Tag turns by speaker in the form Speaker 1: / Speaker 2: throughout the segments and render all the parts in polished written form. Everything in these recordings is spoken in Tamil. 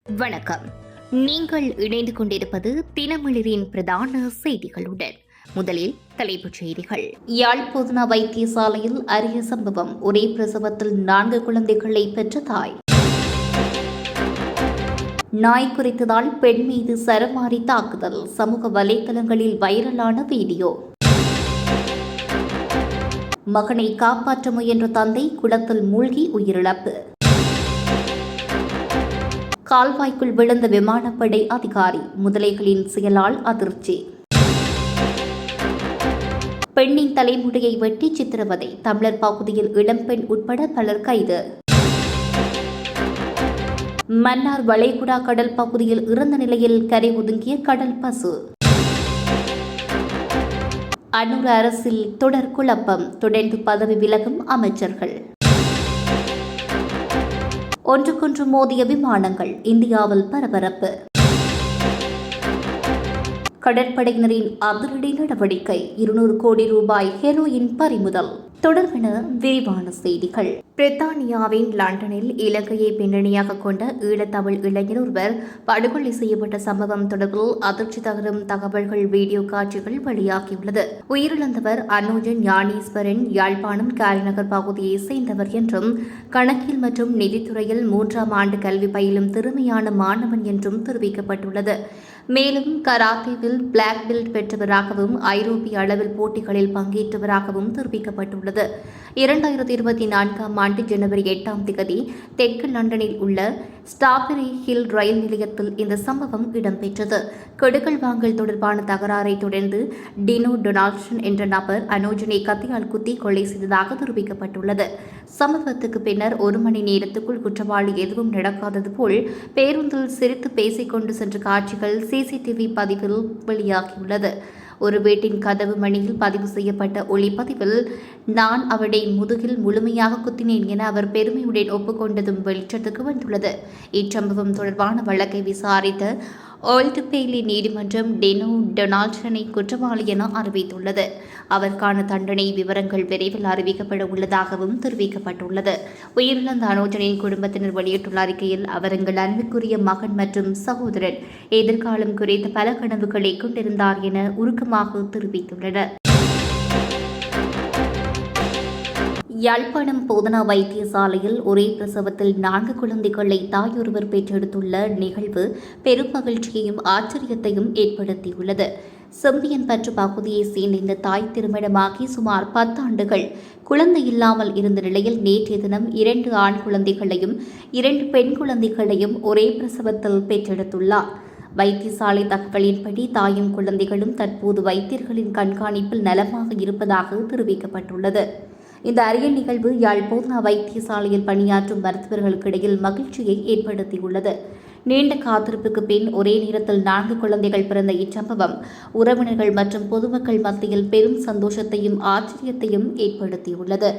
Speaker 1: வணக்கம். நீங்கள் இணைந்து கொண்டிருப்பது தினமலரின் பிரதான செய்திகளுடன். முதலில் தலைப்புச் செய்திகள். யாழ் போதனா வைத்தியசாலையில் அரிய சம்பவம். ஒரே பிரசவத்தில் 4 குழந்தைகளை பெற்ற தாய். நாய் குறித்ததால் பெண் மீது சரமாரி தாக்குதல். சமூக வலைதளங்களில் வைரலான வீடியோ. மகனை காப்பாற்ற முயன்ற தந்தை குளத்தில் மூழ்கி உயிரிழப்பு. கால்வாய்க்குள் விழுந்த விமானப்படை அதிகாரி. முதலைகளின் செயலால் அதிர்ச்சி. பெண்ணின் தலைமுடியை வெட்டி சித்திரவதை. தமிழர் பகுதியில் இளம்பெண் உட்பட பலர் கைது. மன்னார் வளைகுடா கடல் பகுதியில் இறந்த நிலையில் கரை ஒதுங்கிய கடல் பசு. அன்னூர் அரசில் தொடர் குழப்பம். தொடர்ந்து பதவி விலகும் அமைச்சர்கள். ஒன்றுக்கொன்று மோதிய விமானங்கள். இந்தியாவில் பரபரப்பு. கடற்படையினரின் அதிரடி நடவடிக்கை. 200 கோடி ரூபாய் ஹெரோயின் பறிமுதல். தொடர்பென விரிவான செய்திகள். பிரித்தானியாவின் லண்டனில் இலங்கையை பின்னணியாக கொண்ட ஈழத்தமிழ் இளைஞர் ஒருவர் படுகொலை செய்யப்பட்ட சம்பவம் தொடர்பில் அதிர்ச்சி தகரும் தகவல்கள் வீடியோ காட்சிகள் வெளியாகியுள்ளது. உயிரிழந்தவர் அனுஜன் ஞானேஸ்வரன் யாழ்ப்பாணம் காரிநகர் பகுதியைச் சேர்ந்தவர் என்றும் கணக்கியல் மற்றும் நிதித்துறையில் 3ஆம் ஆண்டு கல்வி பயிலும் திறமையான மாணவன் என்றும் தெரிவிக்கப்பட்டுள்ளது. மேலும் கராத்தேவில் பிளாக் பெல்ட் பெற்றவராகவும் ஐரோப்பிய அளவில் போட்டிகளில் பங்கேற்றவராகவும் தெரிவிக்கப்பட்டுள்ளது. 2024ஆம் ஆண்டு ஜனவரி 8ஆம் தேதி தெற்கு லண்டனில் உள்ள ஸ்டாபெரி ஹில் ரயில் நிலையத்தில் இந்த சம்பவம் இடம்பெற்றது. கெடுக்கல் வாங்கல் தொடர்பான தகராறை தொடர்ந்து டினோ டொனால்ட்சன் என்ற நபர் அனோஜனை கத்தியால் குத்தி கொலை செய்ததாக தெரிவிக்கப்பட்டுள்ளது. சம்பவத்துக்கு பின்னர் 1 மணி நேரத்துக்குள் குற்றவாளி எதுவும் நடக்காதது போல் பேருந்தில் சிரித்து பேசிக் கொண்டு சென்ற காட்சிகள் சிசிடிவி பதிவில் வெளியாகியுள்ளது. ஒரு வீட்டின் கதவு மணியில் பதிவு செய்யப்பட்ட ஒளிப்பதிவில் நான் அவருடைய முதுகில் முழுமையாக குத்தினேன் என அவர் பெருமையுடன் ஒப்புக்கொண்டதும் வெளிச்சத்துக்கு வந்துள்ளது. இச்சம்பவம் தொடர்பான வழக்கை விசாரித்த ஓல்ட் பேலி நீதிமன்றம் டெனோ டொனால்ட்சனை குற்றவாளி என அறிவித்துள்ளது. அவருக்கான தண்டனை விவரங்கள் விரைவில் அறிவிக்கப்பட உள்ளதாகவும் தெரிவிக்கப்பட்டுள்ளது. உயிரிழந்த அனோஜனின் குடும்பத்தினர் வெளியிட்டுள்ள அறிக்கையில் அவர் எங்கள் அன்புக்குரிய மகன் மற்றும் சகோதரன் எதிர்காலம் குறித்த பல கனவுகளை கொண்டிருந்தார் என உருக்கமாக தெரிவித்துள்ளனர். யாழ்ப்பாணம் போதனா வைத்தியசாலையில் ஒரே பிரசவத்தில் 4 குழந்தைகளை தாயொருவர் பெற்றெடுத்துள்ள நிகழ்வு பெரும் மகிழ்ச்சியையும் ஆச்சரியத்தையும் ஏற்படுத்தியுள்ளது. செம்பியன்பற்று பகுதியைச் சேர்ந்த இந்த தாய் திருமணமாகி சுமார் 10 ஆண்டுகள் குழந்தை இல்லாமல் இருந்த நிலையில் நேற்றைய தினம் 2 ஆண் குழந்தைகளையும் 2 பெண் குழந்தைகளையும் ஒரே பிரசவத்தில் பெற்றெடுத்துள்ளார். வைத்தியசாலை தகவலின்படி தாயும் குழந்தைகளும் தற்போது வைத்தியர்களின் கண்காணிப்பில் நலமாக இருப்பதாக தெரிவிக்கப்பட்டுள்ளது. இந்த அரிய நிகழ்வு யாழ் போதனா வைத்தியசாலையில் பணியாற்றும் மருத்துவர்களுக்கிடையில் மகிழ்ச்சியை ஏற்படுத்தியுள்ளது. நீண்ட காத்திருப்புக்கு பின் ஒரே நேரத்தில் 4 குழந்தைகள் பிறந்த இச்சம்பவம் உறவினர்கள் மற்றும் பொதுமக்கள் மத்தியில் பெரும் சந்தோஷத்தையும் ஆச்சரியத்தையும் ஏற்படுத்தியுள்ளது.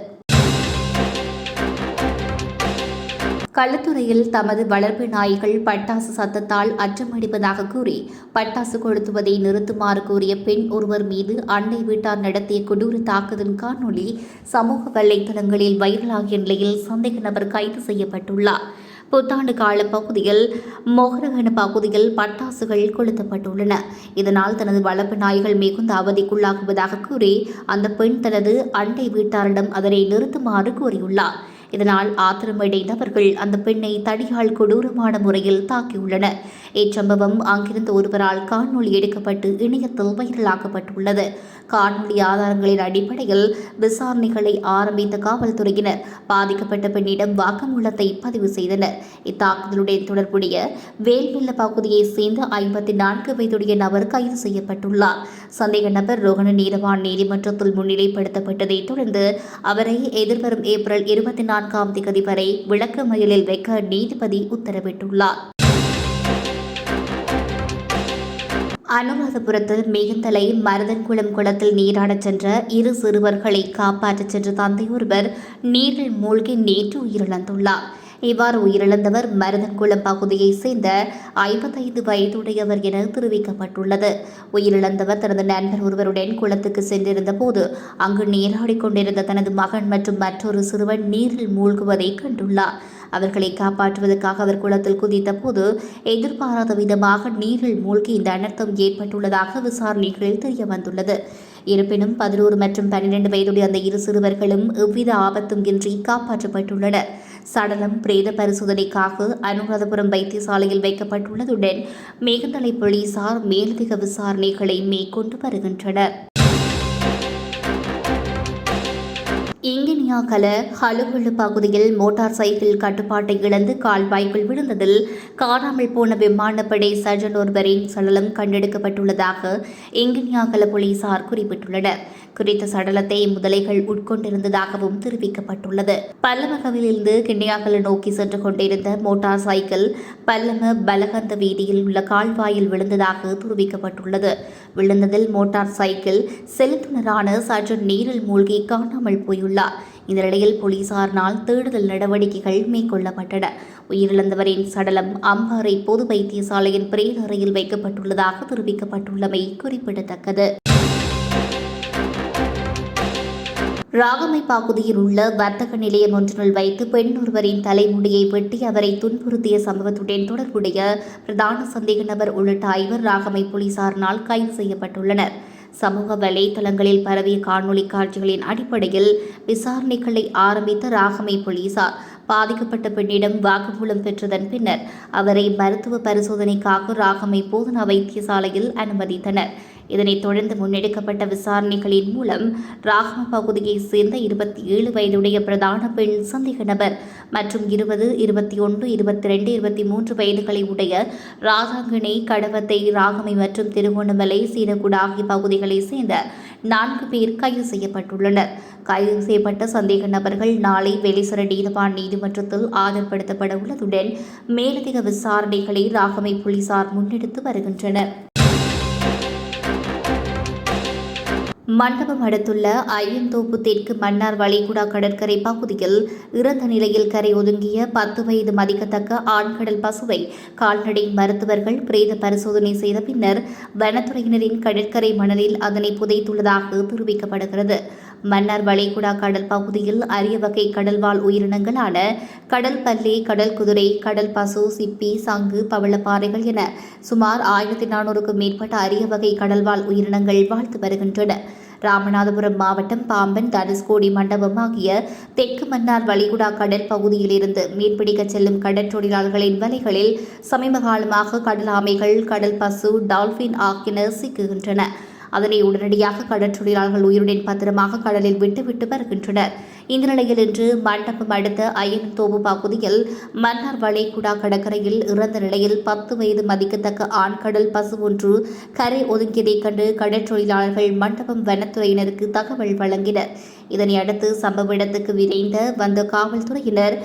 Speaker 1: களுத்துறையில் தமது வளர்ப்பு நாய்கள் பட்டாசு சத்தத்தால் அச்சமடைவதாக கூறி பட்டாசு கொளுத்துவதை நிறுத்துமாறு கூறிய பெண் ஒருவர் மீது அண்டை வீட்டார் நடத்திய கொடூர தாக்குதல் காணொலி சமூக வலைதளங்களில் வைரலாகிய நிலையில் சந்தேக நபர் கைது செய்யப்பட்டுள்ளார். புத்தாண்டு கால பகுதியில் மொஹரகன பகுதியில் பட்டாசுகள் கொளுத்தப்பட்டுள்ளன. இதனால் தனது வளர்ப்பு நாய்கள் மிகுந்த அவதிக்குள்ளாகுவதாக கூறி அந்த பெண் தனது அண்டை வீட்டாரிடம் அதனை நிறுத்துமாறு கூறியுள்ளார். இதனால் ஆத்திரமடைந்தவர்கள் அந்த பெண்ணை தடியால் கொடூரமான முறையில் தாக்கியுள்ளனர். இச்சம்பவம் அங்கிருந்த ஒருவரால் காணொலி எடுக்கப்பட்டு இணையத்தில் வைரலாக்கப்பட்டுள்ளது. காணொலி ஆதாரங்களின் அடிப்படையில் விசாரணைகளை ஆரம்பித்த காவல்துறையினர் பாதிக்கப்பட்ட பெண்ணிடம் வாக்குமூலத்தை பதிவு செய்தனர். இத்தாக்குதலுடன் தொடர்புடைய வேல்வெல்ல பகுதியைச் சேர்ந்த 54 வயதுடைய நபர் கைது செய்யப்பட்டுள்ளார். சந்தேக நபர் ரோகண நீதவான் நீதிமன்றத்தில் முன்னிலைப்படுத்தப்பட்டதைத் தொடர்ந்து அவரை எதிர்வரும் ஏப்ரல் 24ஆம் தேதி வரை விளக்கமறியலில் வைக்க நீதிபதி உத்தரவிட்டுள்ளார். அனுராதபுரத்தில் மேகந்தலை மருதன்குளம் குளத்தில் நீராடச் சென்ற 2 சிறுவர்களை காப்பாற்றச் சென்ற தந்தை ஒருவர் நீரில் மூழ்கி நேற்று உயிரிழந்துள்ளார். இவ்வாறு உயிரிழந்தவர் மருதன்குளம் பகுதியைச் சேர்ந்த 55 வயதுடையவர் என தெரிவிக்கப்பட்டுள்ளது. உயிரிழந்தவர் தனது நண்பர் ஒருவருடன் குளத்துக்கு சென்றிருந்த போது அங்கு நீராடிக் கொண்டிருந்த தனது மகன் மற்றும் மற்றொரு சிறுவன் நீரில் மூழ்குவதை கண்டுள்ளார். அவர்களை காப்பாற்றுவதற்காக அவர் குளத்தில் குதித்த போது எதிர்பாராத விதமாக நீரில் மூழ்கி இந்த அனர்த்தம் ஏற்பட்டுள்ளதாக விசாரணைகளில் தெரியவந்துள்ளது. இருப்பினும் 11 மற்றும் 12 வயதுடைய அந்த இரு சிறுவர்களும் எவ்வித ஆபத்தும் இன்றி காப்பாற்றப்பட்டுள்ளனர். சடலம் பிரேத பரிசோதனைக்காக அனுராதபுரம் வைத்தியசாலையில் வைக்கப்பட்டுள்ளதுடன் மேகந்தலை போலீசார் மேலதிக விசாரணைகளை மேற்கொண்டு வருகின்றனர். இங்கினியாகல ஹலுகுள்ளு பகுதியில் மோட்டார் சைக்கிள் கட்டுப்பாட்டை இழந்து கால்வாய்க்குள் விழுந்ததில் காணாமல் போன விமானப்படை சர்ஜன் ஒருவரின் சடலம் கண்டெடுக்கப்பட்டுள்ளதாக இங்கினியாகல போலீசார் குறிப்பிட்டுள்ளனர். குறித்த சடலத்தை முதலைகள் உட்கொண்டிருந்ததாகவும் தெரிவிக்கப்பட்டுள்ளது. பல்லமகவிலிருந்து கிண்ணியாகல நோக்கி சென்று கொண்டிருந்த மோட்டார் சைக்கிள் பல்லம பலகந்த வீதியில் உள்ள கால்வாயில் விழுந்ததாக தெரிவிக்கப்பட்டுள்ளது. விழுந்ததில் மோட்டார் சைக்கிள் செலுத்துனரான சர்ஜன் நீரில் மூழ்கி காணாமல் போயுள்ளார். இந்த நிலையில் போலீசாரினால் தேடுதல் நடவடிக்கைகள் மேற்கொள்ளப்பட்டன. உயிரிழந்தவரின் சடலம் அம்பாறை பொது வைத்தியசாலையின் பிரேத அறையில் வைக்கப்பட்டுள்ளதாக தெரிவிக்கப்பட்டுள்ளமை குறிப்பிடத்தக்கது. ராகமை பகுதியில் உள்ள வர்த்தக நிலையம் ஒன்றினுள் வைத்து பெண் ஒருவரின் தலைமுடியை வெட்டி அவரை துன்புறுத்திய சம்பவத்துடன் தொடர்புடைய பிரதான சந்தேக நபர் உள்ளிட்ட 5 ராகமை போலீசாரினால் கைது செய்யப்பட்டுள்ளனர். சமூக வலைதளங்களில் பரவிய காணொலி காட்சிகளின் அடிப்படையில் விசாரணைகளை ஆரம்பித்த ராகமை போலீசார் பாதிக்கப்பட்ட பெண்ணிடம் வாக்குமூலம் பெற்றதன் பின்னர் அவரை மருத்துவ பரிசோதனைக்காக ராகமை போதனா வைத்தியசாலையில் அனுமதித்தனர். இதனைத் தொடர்ந்து முன்னெடுக்கப்பட்ட விசாரணைகளின் மூலம் ராகம பகுதியைச் சேர்ந்த 27 வயதுடைய பிரதான பெண் சந்தேக நபர் மற்றும் 20, 21, 22, 23 வயதுகளை உடைய ராதாங்கனை, கடவத்தை, ராகமை மற்றும் திருகோணமலை, சீனகுடா ஆகிய பகுதிகளைச் சேர்ந்த 4 பேர் கைது செய்யப்பட்டுள்ளனர். கைது செய்யப்பட்ட சந்தேக நபர்கள் நாளை வெலிசர நீதவான் நீதிமன்றத்தில் ஆஜர்படுத்தப்பட உள்ளதுடன் மேலதிக விசாரணைகளை ராகமை போலீசார் முன்னெடுத்து வருகின்றனர். மண்டபம் அடுத்துள்ள ஐயந்தோப்பு தெற்கு மன்னார் வளைகுடா கடற்கரை பகுதியில் இறந்த நிலையில் கரை ஒதுங்கிய 10 வயது மதிக்கத்தக்க ஆண்கடல் பசுவை கால்நடை மருத்துவர்கள் பிரேத பரிசோதனை செய்த பின்னர் வனத்துறையினரின் கடற்கரை மணலில் அதனை புதைத்துள்ளதாக தெரிவிக்கப்படுகிறது. மன்னார் வளைகுடா கடல் பகுதியில் அரிய வகை கடல்வாழ் உயிரினங்களான கடல் பல்லி, கடல் குதிரை, கடல் பசு, சிப்பி, சங்கு, பவளப்பாறைகள் என சுமார் 1400க்கும் மேற்பட்ட அரிய வகை கடல்வாழ் உயிரினங்கள் வாழ்த்து வருகின்றன. ராமநாதபுரம் மாவட்டம் பாம்பன், தனுஷ்கோடி, மண்டபம் ஆகிய தெற்கு மன்னார் வளைகுடா கடல் பகுதியிலிருந்து மீன்பிடிக்க செல்லும் கடற்றொழிலாளர்களின் வலைகளில் சமீப காலமாக கடல் ஆமைகள், கடல் பசு, டால்பின் ஆகியன சிக்குகின்றன. அதனை உடனடியாக கடற்றொழிலாளர்கள் உயிருடன் பத்திரமாக கடலில் விட்டுவிட்டு வருகின்றனர். இந்த நிலையில் இன்று மண்டபம் அடுத்த அயன்தோப்பு பகுதியில் மன்னார் வளைகுடா கடற்கரையில் இறந்த நிலையில் 10 வயது மதிக்கத்தக்க ஆண் கடல் பசு ஒன்று கரை ஒதுங்கியதைக் கண்டு கடற்றொழிலாளர்கள் மண்டபம் வனத்துறையினருக்கு தகவல் வழங்கினர். இதனை அடுத்து சம்பவ இடத்துக்கு விரைந்த வந்த காவல்துறையினர்,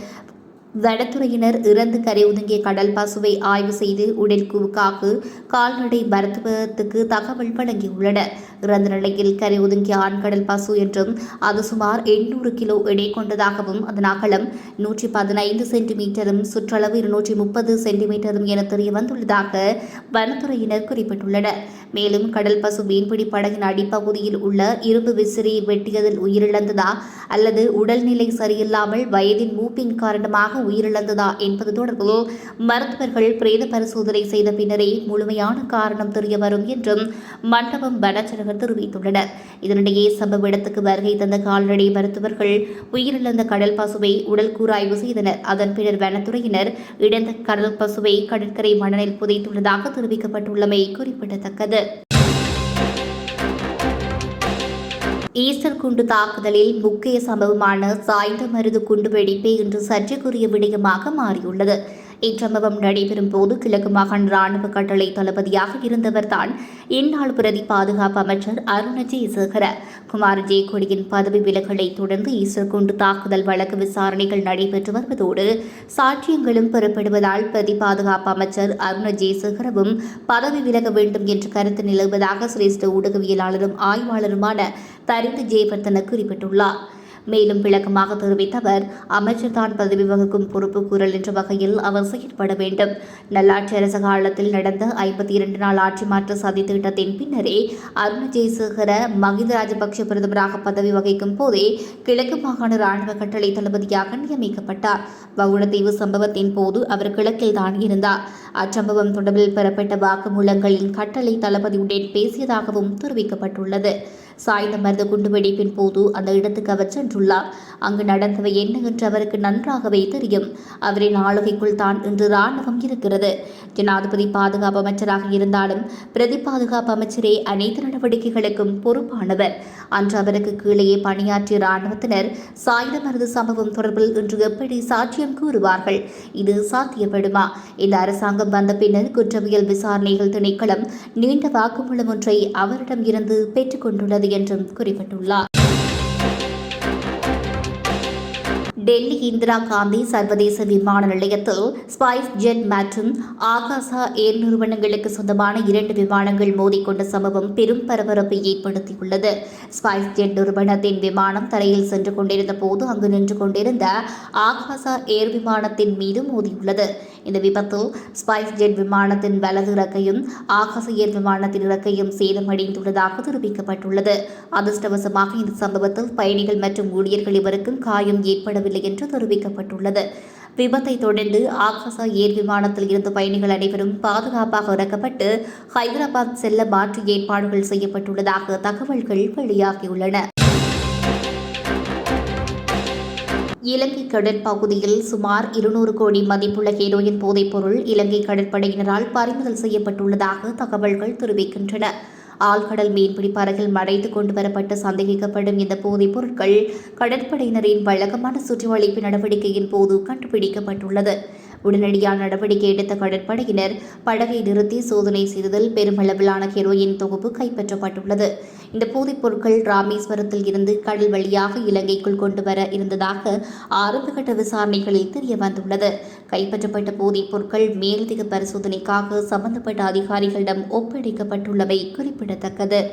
Speaker 1: வனத்துறையினர் இறந்து கரை ஒதுங்கிய கடல் பசுவை ஆய்வு செய்து உடற்கூவுக்காக கால்நடை மருத்துவத்துக்கு தகவல் வழங்கியுள்ளனர். இறந்த நிலையில் கரை ஒதுங்கிய ஆண்கடல் பசு என்றும் அது சுமார் 800 கிலோ எடை கொண்டதாகவும் அதன் அகலம் 115 சென்டிமீட்டரும் சுற்றளவு 230 சென்டிமீட்டரும் என தெரிய வந்துள்ளதாக வனத்துறையினர் குறிப்பிட்டுள்ளனர். மேலும் கடல் பசு மீன்பிடி படகின் அடிப்பகுதியில் உள்ள இரும்பு விசிறி வெட்டியதில் உயிரிழந்ததா அல்லது உடல்நிலை சரியில்லாமல் வயதின் மூப்பின் காரணமாக உயிரிழந்ததா என்பது தொடர்பில் மருத்துவர்கள் பிரேத பரிசோதனை செய்த பின்னரே முழுமையான காரணம் தெரிய வரும் என்றும் மண்டபம் வனச்சரகர் தெரிவித்துள்ளனர். இதனிடையே சம்பவ இடத்துக்கு வருகை தந்த கால்நடை மருத்துவர்கள் உயிரிழந்த கடல் பசுவை உடல் கூராய்வு செய்தனர். அதன் பின்னர் வனத்துறையினர் இழந்த கடல் பசுவை கடற்கரை மணலில் புதைத்துள்ளதாக தெரிவிக்கப்பட்டுள்ளமை குறிப்பிடத்தக்கது. ஈஸ்டர் குண்டு தாக்குதலில் முக்கிய சம்பவமான சாய்ந்த மருது குண்டுவெடிப்பே இன்று சர்ச்சைக்குரிய விடயமாக மாறியுள்ளது. இச்சம்பவம் நடைபெறும் போது கிழக்கு மாகாண ராணுவ கட்டளை தளபதியாக இருந்தவர்தான் இந்நாள் பிரதி பாதுகாப்பு அமைச்சர் அருண ஜெயசேகர. குமார் ஜெயக்கொடியின் பதவி விலகலை தொடர்ந்து ஈஸ்டர் குண்டு தாக்குதல் வழக்கு விசாரணைகள் நடைபெற்று வருவதோடு சாட்சியங்களும் பெறப்படுவதால் பிரதி பாதுகாப்பு அமைச்சர் அருண ஜெயசேகரவும் பதவி விலக வேண்டும் என்ற கருத்து நிலவுவதாக சிரேஷ்ட ஊடகவியலாளரும் ஆய்வாளருமான தரிந்து ஜெயவர்தன குறிப்பிட்டுள்ளார். மேலும் விளக்கமாக தெரிவித்த அவர், அமைச்சர் தான் பதவி வகிக்கும் பொறுப்பு கூறல் என்ற வகையில் அவர் செயற்பட வேண்டும். நல்லாட்சி அரச காலத்தில் நடந்த 52 நாள் ஆட்சி மாற்ற சதி திட்டத்தின் பின்னரே அருண் ஜெயசேகர மகிந்த ராஜபக்ஷ பிரதமராக பதவி வகிக்கும் போதே கிழக்கு மாகாண ராணுவ கட்டளை தளபதியாக நியமிக்கப்பட்டார். வவுணதீவு சம்பவத்தின் போது அவர் கிழக்கில்தான் இருந்தார். அச்சம்பவம் தொடர்பில் பெறப்பட்ட வாக்குமூலங்களின் கட்டளை தளபதியுடன் பேசியதாகவும் தெரிவிக்கப்பட்டுள்ளது. சாய்ந்த மருது குண்டுவெடிப்பின் போது அந்த இடத்துக்கு அவர் சென்றுள்ளார். அங்கு நடந்தவை என்ன என்று அவருக்கு நன்றாகவே தெரியும். அவரின் ஆளுகைக்குள் தான் இன்று ராணுவம் இருக்கிறது. ஜனாதிபதி பாதுகாப்பு அமைச்சராக இருந்தாலும் பிரதி பாதுகாப்பு அமைச்சரே அனைத்து நடவடிக்கைகளுக்கும் பொறுப்பானவர். அன்று அவருக்கு கீழே பணியாற்றிய ராணுவத்தினர் சாய்ந்த மருது சம்பவம் தொடர்பில் இன்று எப்படி சாட்சியம் கூறுவார்கள்? இது சாத்தியப்படுமா? இந்த அரசாங்கம் வந்த பின்னர் குற்றவியல் விசாரணைகள் திணைக்களம் நீண்ட வாக்குமூலம் ஒன்றை அவரிடம் இருந்து பெற்றுக் கொண்டுள்ளது என்றும் குறிப்பிட்டுள்ளார். டெல்லி இந்திரா காந்தி சர்வதேச விமான நிலையத்தில் ஸ்பைஸ் ஜெட் மற்றும் ஆகாசா ஏர் நிறுவனங்களுக்கு சொந்தமான 2 விமானங்கள் மோதிக்கொண்ட சம்பவம் பெரும் பரபரப்பை ஏற்படுத்தியுள்ளது. ஸ்பைஸ் ஜெட் நிறுவனத்தின் விமானம் தரையில் சென்று கொண்டிருந்த போது அங்கு நின்று கொண்டிருந்த ஆகாசா ஏர் விமானத்தின் மீது மோதியுள்ளது. இந்த விபத்தில் ஸ்பைஸ் ஜெட் விமானத்தின் வலது இறக்கையும் ஆகாச ஏர் விமானத்தின் இறக்கையும் சேதமடைந்துள்ளதாக தெரிவிக்கப்பட்டுள்ளது. அதிர்ஷ்டவசமாக இந்த சம்பவத்தில் பயணிகள் மற்றும் ஊழியர்கள் இவருக்கும் காயம் ஏற்படவில்லை என்று தெரிவிக்கப்பட்டுள்ளது. விபத்தை தொடர்ந்து ஆகாசா ஏர் விமானத்தில் இருந்த பயணிகள் அனைவரும் பாதுகாப்பாக இறக்கப்பட்டு ஹைதராபாத் செல்ல மாற்று ஏற்பாடுகள் செய்யப்பட்டுள்ளதாக தகவல்கள் வெளியாகியுள்ளன. இலங்கை கடற்பகுதியில் சுமார் 200 கோடி மதிப்புள்ள ஹெரோயின் போதைப்பொருள் இலங்கை கடற்படையினரால் பறிமுதல் செய்யப்பட்டுள்ளதாக தகவல்கள் தெரிவிக்கின்றன. ஆழ்கடல் மீன்பிடி படகில் மறைத்து கொண்டு வரப்பட்டு சந்தேகிக்கப்படும் இந்த போதைப் பொருட்கள் கடற்படையினரின் வழக்கமான சுற்றிவளைப்பு நடவடிக்கையின் போது கண்டுபிடிக்கப்பட்டுள்ளது. உடனடியான நடவடிக்கை எடுத்த கடற்படையினர் படகை நிறுத்தி சோதனை செய்ததில் பெருமளவிலான ஹெரோயின் தொகுப்பு கைப்பற்றப்பட்டுள்ளது. இந்த போதைப் பொருட்கள் ராமேஸ்வரத்தில் இருந்து கடல் வழியாக இலங்கைக்குள் கொண்டு வர இருந்ததாக ஆரம்பகட்ட விசாரணைகளில் தெரியவந்துள்ளது. கைப்பற்றப்பட்ட போதைப் பொருட்கள் மேலதிக பரிசோதனைக்காக சம்பந்தப்பட்ட அதிகாரிகளிடம் ஒப்படைக்கப்பட்டுள்ளவை குறிப்பிடத்தக்கது.